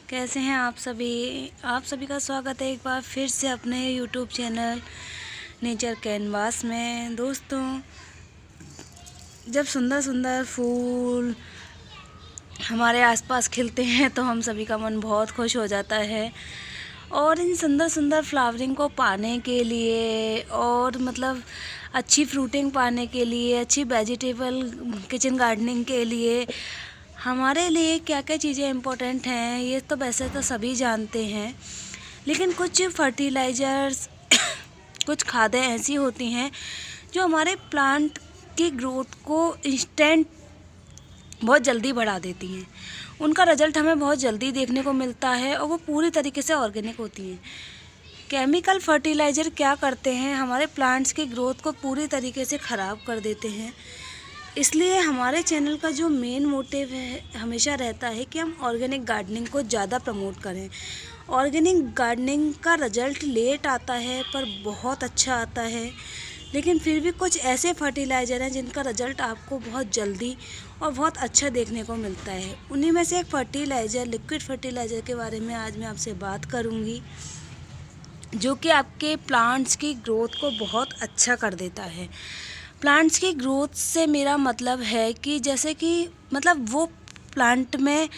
कैसे हैं आप सभी का स्वागत है एक बार फिर से अपने यूट्यूब चैनल नेचर कैनवास में। दोस्तों, जब सुंदर सुंदर फूल हमारे आसपास खिलते हैं तो हम सभी का मन बहुत खुश हो जाता है। और इन सुंदर सुंदर फ्लावरिंग को पाने के लिए और अच्छी फ्रूटिंग पाने के लिए, अच्छी वेजिटेबल किचन गार्डनिंग के लिए हमारे लिए क्या क्या चीज़ें इम्पोर्टेंट हैं ये तो वैसे तो सभी जानते हैं, लेकिन कुछ फर्टिलाइज़र्स कुछ खादें ऐसी होती हैं जो हमारे प्लांट की ग्रोथ को इंस्टेंट बहुत जल्दी बढ़ा देती हैं। उनका रिज़ल्ट हमें बहुत जल्दी देखने को मिलता है और वो पूरी तरीके से ऑर्गेनिक होती हैं। केमिकल फर्टिलाइज़र क्या करते हैं, हमारे प्लांट्स की ग्रोथ को पूरी तरीके से ख़राब कर देते हैं। इसलिए हमारे चैनल का जो मेन मोटिव है हमेशा रहता है कि हम ऑर्गेनिक गार्डनिंग को ज़्यादा प्रमोट करें। ऑर्गेनिक गार्डनिंग का रिज़ल्ट लेट आता है पर बहुत अच्छा आता है, लेकिन फिर भी कुछ ऐसे फर्टिलाइज़र हैं जिनका रिज़ल्ट आपको बहुत जल्दी और बहुत अच्छा देखने को मिलता है। उन्हीं में से एक फर्टिलाइज़र, लिक्विड फर्टिलाइज़र के बारे में आज मैं आपसे बात करूँगी, जो कि आपके प्लांट्स की ग्रोथ को बहुत अच्छा कर देता है। प्लांट्स की ग्रोथ से मेरा मतलब है कि जैसे कि वो प्लांट में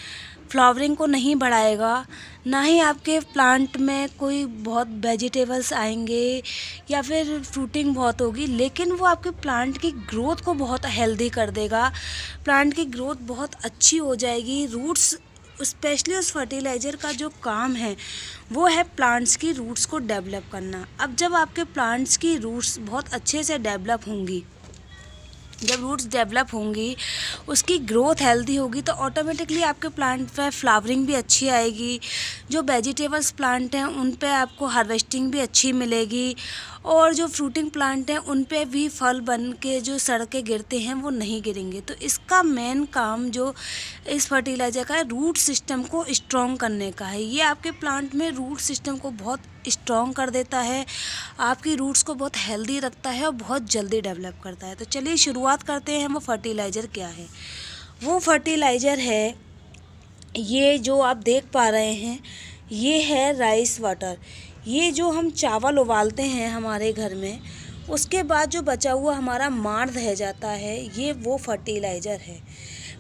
फ्लावरिंग को नहीं बढ़ाएगा, ना ही आपके प्लांट में कोई बहुत वेजिटेबल्स आएंगे या फिर फ्रूटिंग बहुत होगी, लेकिन वो आपके प्लांट की ग्रोथ को बहुत हेल्दी कर देगा। प्लांट की ग्रोथ बहुत अच्छी हो जाएगी। रूट्स, स्पेशली उस फर्टिलाइज़र का जो काम है वो है प्लांट्स की रूट्स को डेवलप करना। अब जब आपके प्लांट्स की रूट्स बहुत अच्छे से डेवलप होंगी, जब रूट्स डेवलप होंगी, उसकी ग्रोथ हेल्दी होगी, तो ऑटोमेटिकली आपके प्लांट पे फ्लावरिंग भी अच्छी आएगी। जो वेजिटेबल्स प्लांट हैं उन पे आपको हार्वेस्टिंग भी अच्छी मिलेगी, और जो फ्रूटिंग प्लांट हैं उन पे भी फल बन के जो सड़ के गिरते हैं वो नहीं गिरेंगे। तो इसका मेन काम जो इस फर्टिलाइज़र का है, रूट सिस्टम को स्ट्रॉन्ग करने का है। ये आपके प्लांट में रूट सिस्टम को बहुत स्ट्रॉन्ग कर देता है, आपकी रूट्स को बहुत हेल्दी रखता है और बहुत जल्दी डेवलप करता है। तो चलिए शुरुआत करते हैं। वो फर्टिलाइज़र क्या है? वो फर्टिलाइज़र है, ये जो आप देख पा रहे हैं, ये है राइस वाटर। ये जो हम चावल उबालते हैं हमारे घर में, उसके बाद जो बचा हुआ हमारा मांड रह जाता है, ये वो फर्टिलाइज़र है।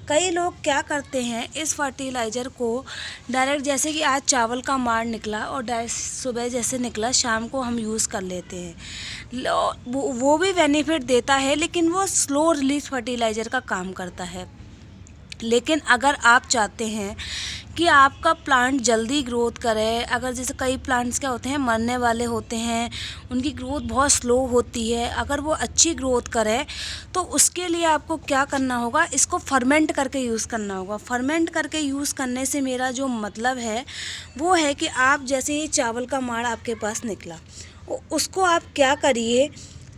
कई लोग क्या करते हैं, इस फर्टिलाइज़र को डायरेक्ट, जैसे कि आज चावल का मांड निकला और डायरेक्ट सुबह जैसे निकला शाम को हम यूज़ कर लेते हैं। वो भी बेनिफिट देता है, लेकिन वो स्लो रिलीज फर्टिलाइज़र का काम करता है। लेकिन अगर आप चाहते हैं कि आपका प्लांट जल्दी ग्रोथ करे, अगर जैसे कई प्लांट्स क्या होते हैं, मरने वाले होते हैं, उनकी ग्रोथ बहुत स्लो होती है, अगर वो अच्छी ग्रोथ करे तो उसके लिए आपको क्या करना होगा, इसको फर्मेंट करके यूज़ करना होगा। फर्मेंट करके यूज़ करने से मेरा जो मतलब है वो है कि आप जैसे ही चावल का माड़ आपके पास निकला, उसको आप क्या करिए,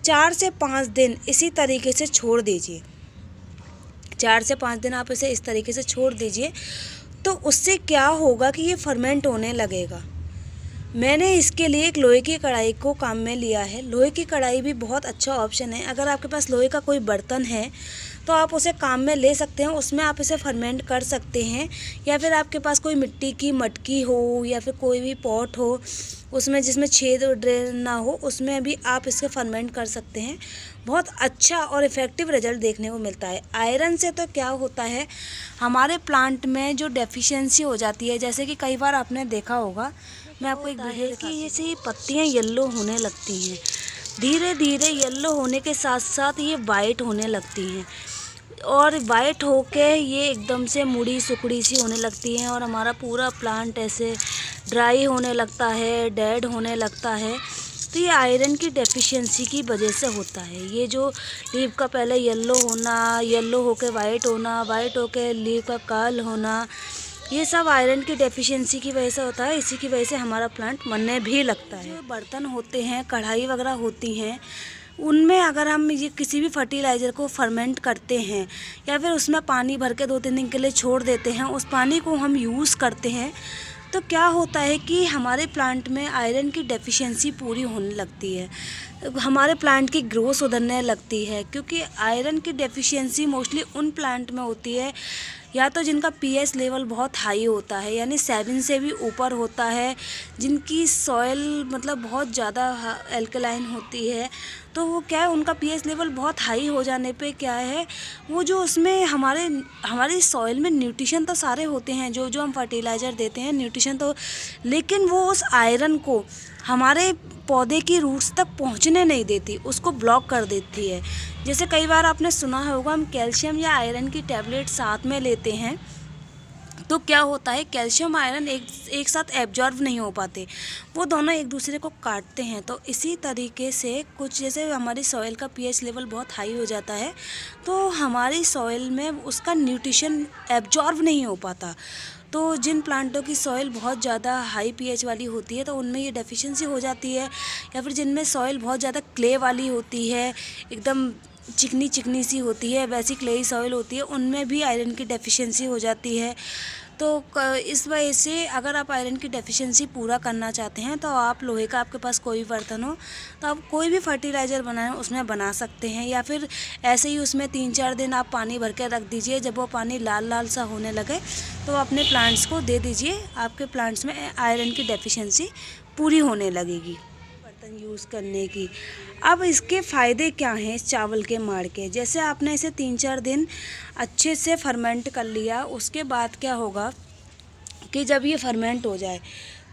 4 से 5 दिन इसी तरीके से छोड़ दीजिए। 4 से 5 दिन आप इसे इस तरीके से छोड़ दीजिए, तो उससे क्या होगा कि ये फर्मेंट होने लगेगा। मैंने इसके लिए एक लोहे की कढ़ाई को काम में लिया है। लोहे की कढ़ाई भी बहुत अच्छा ऑप्शन है। अगर आपके पास लोहे का कोई बर्तन है तो आप उसे काम में ले सकते हैं, उसमें आप इसे फर्मेंट कर सकते हैं। या फिर आपके पास कोई मिट्टी की मटकी हो या फिर कोई भी पॉट हो उसमें जिसमें छेद और ड्रेन ना हो, उसमें भी आप इसके फर्मेंट कर सकते हैं। बहुत अच्छा और इफ़ेक्टिव रिजल्ट देखने को मिलता है। आयरन से तो क्या होता है, हमारे प्लांट में जो डेफिशिएंसी हो जाती है, जैसे कि कई बार आपने देखा होगा, मैं आपको एक वीडियो दिखाती हूँ, जैसे ये पत्तियाँ येलो होने लगती हैं, धीरे धीरे येलो होने के साथ साथ ये वाइट होने लगती हैं, और वाइट होके ये एकदम से मुड़ी सुकड़ी सी होने लगती हैं, और हमारा पूरा प्लांट ऐसे ड्राई होने लगता है, डेड होने लगता है। तो ये आयरन की डेफिशिएंसी की वजह से होता है। ये जो लीफ का पहले येलो होना, येलो होके वाइट होना, वाइट होके लीफ का काल होना, ये सब आयरन की डेफिशिएंसी की वजह से होता है। इसी की वजह से हमारा प्लांट मरने भी लगता है। जो बर्तन होते हैं, कढ़ाई वगैरह होती हैं, उनमें अगर हम ये किसी भी फर्टिलाइज़र को फर्मेंट करते हैं या फिर उसमें पानी भर के 2-3 दिन के लिए छोड़ देते हैं, उस पानी को हम यूज़ करते हैं, तो क्या होता है कि हमारे प्लांट में आयरन की डेफिशिएंसी पूरी होने लगती है, हमारे प्लांट की ग्रोथ सुधरने लगती है। क्योंकि आयरन की डेफिशिएंसी मोस्टली उन प्लांट में होती है या तो जिनका पीएच लेवल बहुत हाई होता है, यानी 7 से भी ऊपर होता है, जिनकी सॉइल मतलब बहुत ज़्यादा एल्कलाइन होती है, तो वो क्या है, उनका पीएच लेवल बहुत हाई हो जाने पे क्या है, वो जो उसमें हमारी सॉइल में न्यूट्रिशन तो सारे होते हैं, जो जो हम फर्टिलाइज़र देते हैं न्यूट्रिशन तो, लेकिन वो उस आयरन को हमारे पौधे की रूट्स तक पहुंचने नहीं देती, उसको ब्लॉक कर देती है। जैसे कई बार आपने सुना होगा, हम कैल्शियम या आयरन की टैबलेट साथ में लेते हैं तो क्या होता है, कैल्शियम आयरन एक साथ एब्जॉर्ब नहीं हो पाते, वो दोनों एक दूसरे को काटते हैं। तो इसी तरीके से कुछ जैसे हमारी सॉइल का पीएच लेवल बहुत हाई हो जाता है तो हमारी सॉइल में उसका न्यूट्रिशन एब्जॉर्ब नहीं हो पाता। तो जिन प्लांटों की सॉइल बहुत ज़्यादा हाई पीएच वाली होती है तो उनमें ये डेफिशिएंसी हो जाती है, या फिर जिनमें सॉइल बहुत ज़्यादा क्ले वाली होती है, एकदम चिकनी चिकनी सी होती है, वैसी क्लेई सॉइल होती है, उनमें भी आयरन की डेफिशिएंसी हो जाती है। तो इस वजह से अगर आप आयरन की डेफिशिएंसी पूरा करना चाहते हैं तो आप लोहे का आपके पास कोई बर्तन हो तो आप कोई भी फर्टिलाइज़र बनाएं उसमें बना सकते हैं, या फिर ऐसे ही उसमें 3-4 दिन आप पानी भर के रख दीजिए। जब वो पानी लाल लाल सा होने लगे तो अपने प्लांट्स को दे दीजिए, आपके प्लांट्स में आयरन की डेफिशिएंसी पूरी होने लगेगी। बर्तन यूज़ करने की अब इसके फ़ायदे क्या हैं इस चावल के माड़ के, जैसे आपने इसे 3-4 दिन अच्छे से फर्मेंट कर लिया, उसके बाद क्या होगा कि जब ये फर्मेंट हो जाए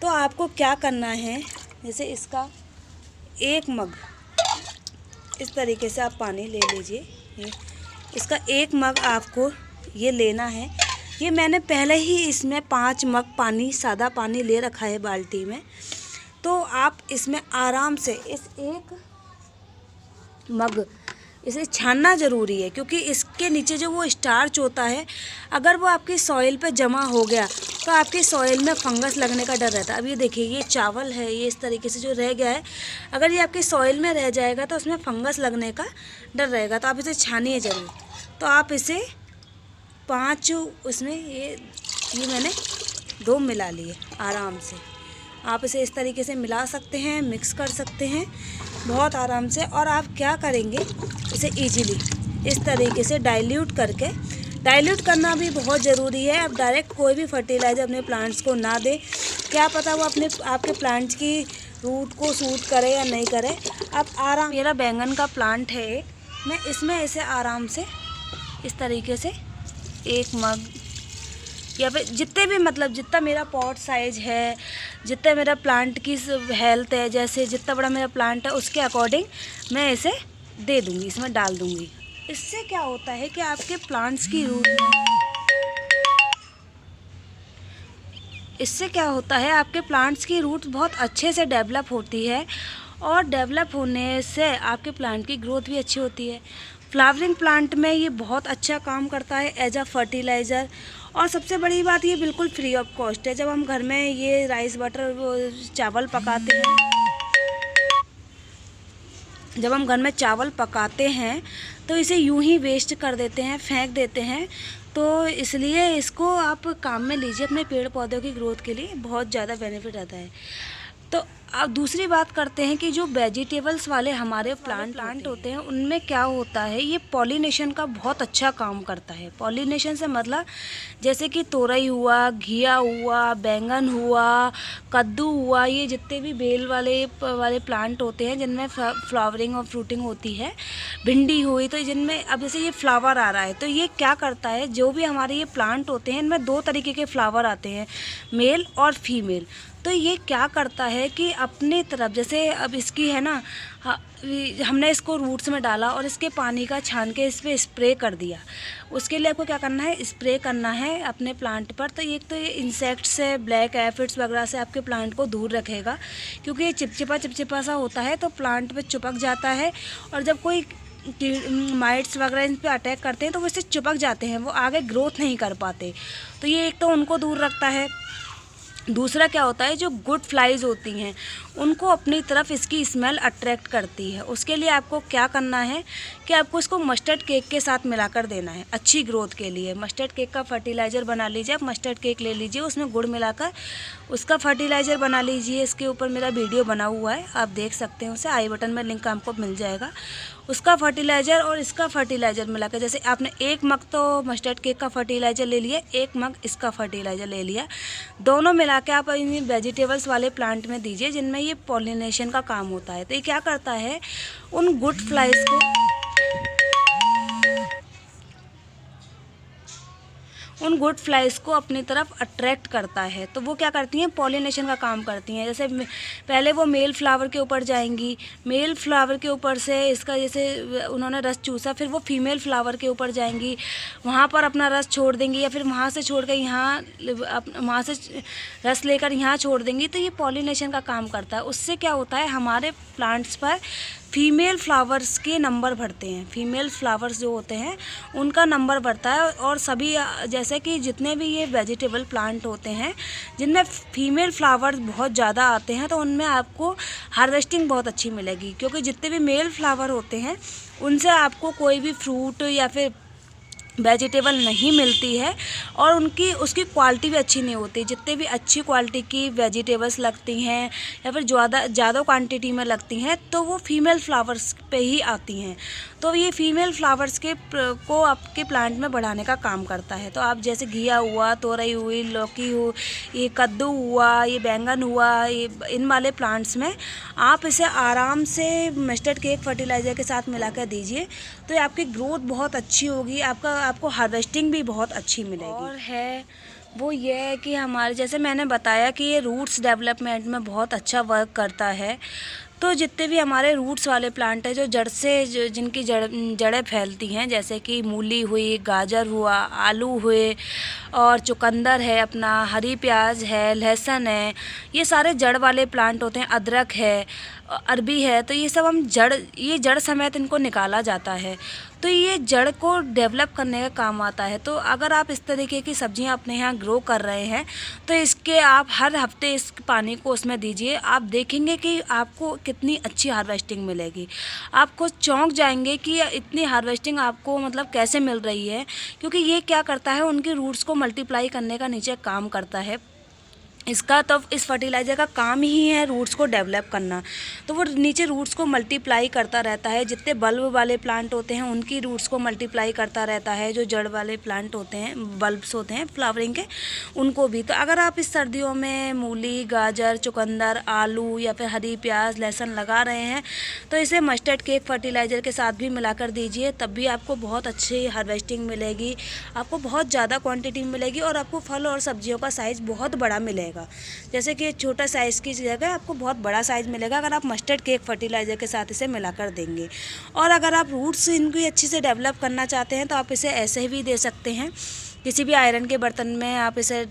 तो आपको क्या करना है, जैसे इसका 1 मग इस तरीके से आप पानी ले लीजिए, इसका 1 मग आपको ये लेना है। ये मैंने पहले ही इसमें 5 मग पानी, सादा पानी ले रखा है बाल्टी में, तो आप इसमें आराम से इस 1 मग इसे छानना ज़रूरी है, क्योंकि इसके नीचे जो वो स्टार्च होता है अगर वो आपकी सॉइल पे जमा हो गया तो आपकी सॉइल में फंगस लगने का डर रहता है। अब ये देखिए, ये चावल है, ये इस तरीके से जो रह गया है, अगर ये आपकी सॉइल में रह जाएगा तो उसमें फंगस लगने का डर रहेगा, तो आप इसे छानिए ज़रूर। तो आप इसे 5 उसमें ये मैंने 2 मिला लिए आराम से, आप इसे इस तरीके से मिला सकते हैं, मिक्स कर सकते हैं बहुत आराम से। और आप क्या करेंगे, इसे इजीली इस तरीके से डाइल्यूट करना भी बहुत ज़रूरी है। आप डायरेक्ट कोई भी फर्टिलाइज़र अपने प्लांट्स को ना दें, क्या पता वो आपके प्लांट्स की रूट को सूट करे या नहीं करे। आप मेरा बैंगन का प्लांट है, मैं इसमें इसे आराम से इस तरीके से 1 मग या फिर जितने भी मतलब जितना मेरा पॉट साइज़ है, जितना मेरा प्लांट की हेल्थ है, जैसे जितना बड़ा मेरा प्लांट है उसके अकॉर्डिंग मैं इसे दे दूँगी, इसमें डाल दूँगी। इससे क्या होता है कि आपके प्लांट्स की रूट आपके प्लांट्स की रूट बहुत अच्छे से डेवलप होती है, और डेवलप होने से आपके प्लांट की ग्रोथ भी अच्छी होती है। फ्लावरिंग प्लांट में ये बहुत अच्छा काम करता है एज अ फर्टिलाइज़र। और सबसे बड़ी बात, ये बिल्कुल फ्री ऑफ कॉस्ट है। जब हम घर में ये राइस बटर चावल पकाते हैं तो इसे यूं ही वेस्ट कर देते हैं, फेंक देते हैं। तो इसलिए इसको आप काम में लीजिए, अपने पेड़ पौधों की ग्रोथ के लिए बहुत ज़्यादा बेनिफिट आता है। तो अब दूसरी बात करते हैं कि जो वेजिटेबल्स वाले हमारे प्लांट होते हैं उनमें क्या होता है, ये पॉलिनेशन का बहुत अच्छा काम करता है। पॉलिनेशन से मतलब जैसे कि तोरई हुआ, घिया हुआ, बैंगन हुआ, कद्दू हुआ, ये जितने भी बेल वाले प्लांट होते हैं जिनमें फ्लावरिंग और फ्रूटिंग होती है, भिंडी हुई, तो जिनमें अब जैसे ये फ्लावर आ रहा है तो ये क्या करता है, जो भी हमारे ये प्लांट होते हैं इनमें 2 तरीके के फ्लावर आते हैं, मेल और फीमेल। तो ये क्या करता है कि अपने तरफ, जैसे अब इसकी है ना, हमने इसको रूट्स में डाला और इसके पानी का छान के इस पर स्प्रे कर दिया। उसके लिए आपको क्या करना है, स्प्रे करना है अपने प्लांट पर। तो एक तो ये इंसेक्ट्स से, ब्लैक एफिड्स वगैरह से आपके प्लांट को दूर रखेगा, क्योंकि ये चिपचिपा सा होता है तो प्लांट पे चिपक जाता है, और जब कोई माइट्स वगैरह इन पर अटैक करते हैं तो वो इससे चिपक जाते हैं, वो आगे ग्रोथ नहीं कर पाते। तो ये एक तो उनको दूर रखता है। दूसरा क्या होता है, जो गुड फ्लाइज होती हैं उनको अपनी तरफ इसकी स्मेल अट्रैक्ट करती है। उसके लिए आपको क्या करना है कि आपको इसको मस्टर्ड केक के साथ मिलाकर देना है अच्छी ग्रोथ के लिए। मस्टर्ड केक का फर्टिलाइज़र बना लीजिए, आप मस्टर्ड केक ले लीजिए, उसमें गुड़ मिलाकर उसका फर्टिलाइज़र बना लीजिए। इसके ऊपर मेरा वीडियो बना हुआ है, आप देख सकते हैं उसे, आई बटन में लिंक आपको मिल जाएगा। उसका फर्टिलाइज़र और इसका फर्टिलाइज़र मिला के, जैसे आपने 1 मग तो मस्टर्ड केक का फर्टिलाइज़र ले लिया, 1 मग इसका फर्टिलाइज़र ले लिया, दोनों मिला के आप इन वेजिटेबल्स वाले प्लांट में दीजिए जिनमें ये पॉलिनेशन का काम होता है। तो ये क्या करता है, उन गुड फ्लाइज को को अपनी तरफ अट्रैक्ट करता है। तो वो क्या करती हैं, पॉलिनेशन का काम करती हैं। जैसे पहले वो मेल फ्लावर के ऊपर जाएंगी, मेल फ्लावर के ऊपर से इसका जैसे उन्होंने रस चूसा, फिर वो फीमेल फ्लावर के ऊपर जाएंगी, वहाँ पर अपना रस छोड़ देंगी, या फिर वहाँ से छोड़ कर वहाँ से रस लेकर यहाँ छोड़ देंगी। तो ये पॉलिनेशन का काम करता है। उससे क्या होता है, हमारे प्लांट्स पर फीमेल फ्लावर्स के नंबर बढ़ते हैं, फीमेल फ्लावर्स जो होते हैं उनका नंबर बढ़ता है। और सभी जैसे कि जितने भी ये वेजिटेबल प्लांट होते हैं जिनमें फीमेल फ्लावर्स बहुत ज़्यादा आते हैं, तो उनमें आपको हार्वेस्टिंग बहुत अच्छी मिलेगी, क्योंकि जितने भी मेल फ्लावर होते हैं उनसे आपको कोई भी फ्रूट या फिर वेजिटेबल नहीं मिलती है, और उसकी क्वालिटी भी अच्छी नहीं होती। जितने भी अच्छी क्वालिटी की वेजिटेबल्स लगती हैं या फिर ज़्यादा क्वांटिटी में लगती हैं, तो वो फीमेल फ्लावर्स पे ही आती हैं। तो ये फीमेल फ्लावर्स को आपके प्लांट में बढ़ाने का काम करता है। तो आप जैसे घिया हुआ, तोरई हुई, लौकी हो, ये कद्दू हुआ, ये बैंगन हुआ, ये इन वाले प्लांट्स में आप इसे आराम से मस्टर्ड केक फर्टिलाइज़र के साथ मिला कर दीजिए, तो ये आपकी ग्रोथ बहुत अच्छी होगी, आपको हार्वेस्टिंग भी बहुत अच्छी मिलेगी। और है वो ये है कि हमारे, जैसे मैंने बताया कि ये रूट्स डेवलपमेंट में बहुत अच्छा वर्क करता है। तो जितने भी हमारे रूट्स वाले प्लांट हैं जो जड़ से जिनकी जड़ें फैलती हैं, जैसे कि मूली हुई, गाजर हुआ, आलू हुए, और चुकंदर है, अपना हरी प्याज है, लहसुन है, ये सारे जड़ वाले प्लांट होते हैं, अदरक है, अरबी है। तो ये सब हम जड़ समेत इनको निकाला जाता है, तो ये जड़ को डेवलप करने का काम आता है। तो अगर आप इस तरीके की सब्जियां अपने यहाँ ग्रो कर रहे हैं, तो इसके आप हर हफ्ते इस पानी को उसमें दीजिए। आप देखेंगे कि आपको कितनी अच्छी हार्वेस्टिंग मिलेगी। आप खुद चौंक जाएंगे कि इतनी हार्वेस्टिंग आपको मतलब कैसे मिल रही है, क्योंकि ये क्या करता है, उनकी रूट्स को मल्टीप्लाई करने का नीचे काम करता है। इसका तो इस फर्टिलाइज़र का काम ही है रूट्स को डेवलप करना, तो वो नीचे रूट्स को मल्टीप्लाई करता रहता है। जितने बल्ब वाले प्लांट होते हैं उनकी रूट्स को मल्टीप्लाई करता रहता है, जो जड़ वाले प्लांट होते हैं, बल्ब्स होते हैं फ्लावरिंग के, उनको भी। तो अगर आप इस सर्दियों में मूली, गाजर, चुकंदर, आलू या फिर हरी प्याज, लहसुन लगा रहे हैं, तो इसे मस्टर्ड केक फर्टिलाइज़र के साथ भी मिलाकर दीजिए, तब भी आपको बहुत अच्छी हार्वेस्टिंग मिलेगी, आपको बहुत ज़्यादा क्वान्टिटी मिलेगी, और आपको फल और सब्जियों का साइज़ बहुत बड़ा मिलेगा। जैसे कि छोटा साइज़ की जगह आपको बहुत बड़ा साइज़ मिलेगा अगर आप मस्टर्ड केक फर्टिलाइज़र के साथ इसे मिलाकर देंगे। और अगर आप रूट्स इनकी अच्छी से डेवलप करना चाहते हैं, तो आप इसे ऐसे भी दे सकते हैं, किसी भी आयरन के बर्तन में आप इसे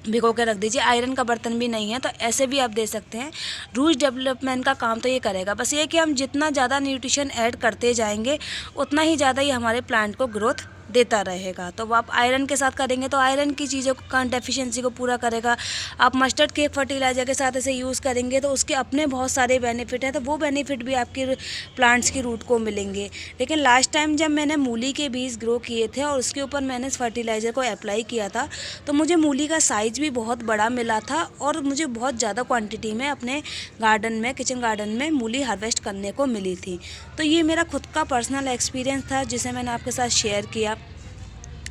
भिगो के रख दीजिए। आयरन का बर्तन भी नहीं है तो ऐसे भी आप दे सकते हैं। रूट्स डेवलपमेंट का काम तो ये करेगा, बस ये कि हम जितना ज़्यादा न्यूट्रिशन ऐड करते जाएंगे उतना ही ज़्यादा ये हमारे प्लांट को ग्रोथ देता रहेगा। तो आप आयरन के साथ करेंगे तो आयरन की चीज़ों का डेफिशिएंसी को पूरा करेगा। आप मस्टर्ड केक फर्टिलाइज़र के साथ इसे यूज़ करेंगे तो उसके अपने बहुत सारे बेनिफिट हैं, तो वो बेनिफिट भी आपके प्लांट्स की रूट को मिलेंगे। लेकिन लास्ट टाइम जब मैंने मूली के बीज ग्रो किए थे और उसके ऊपर मैंने इस फर्टिलाइज़र को अप्लाई किया था, तो मुझे मूली का साइज़ भी बहुत बड़ा मिला था और मुझे बहुत ज़्यादा क्वान्टिटी में अपने गार्डन में, किचन गार्डन में मूली हार्वेस्ट करने को मिली थी। तो ये मेरा खुद का पर्सनल एक्सपीरियंस था जिसे मैंने आपके साथ शेयर किया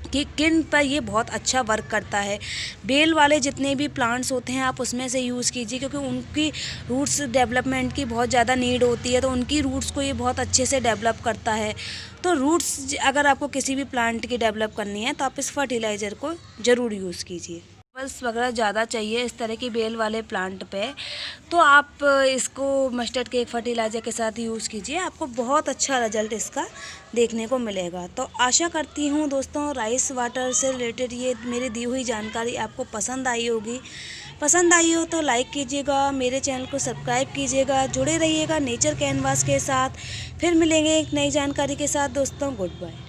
कि किन पर ये बहुत अच्छा वर्क करता है। बेल वाले जितने भी प्लांट्स होते हैं आप उसमें से यूज़ कीजिए, क्योंकि उनकी रूट्स डेवलपमेंट की बहुत ज़्यादा नीड होती है, तो उनकी रूट्स को ये बहुत अच्छे से डेवलप करता है। तो रूट्स अगर आपको किसी भी प्लांट की डेवलप करनी है तो आप इस फर्टिलाइज़र को ज़रूर यूज़ कीजिए। बस वगैरह ज़्यादा चाहिए इस तरह की बेल वाले प्लांट पे, तो आप इसको मस्टर्ड केक फर्टिलाइज़र के साथ यूज़ कीजिए, आपको बहुत अच्छा रिजल्ट इसका देखने को मिलेगा। तो आशा करती हूँ दोस्तों राइस वाटर से रिलेटेड ये मेरी दी हुई जानकारी आपको पसंद आई होगी। पसंद आई हो तो लाइक कीजिएगा, मेरे चैनल को सब्सक्राइब कीजिएगा, जुड़े रहिएगा नेचर कैनवास के साथ। फिर मिलेंगे एक नई जानकारी के साथ दोस्तों, गुड बाय।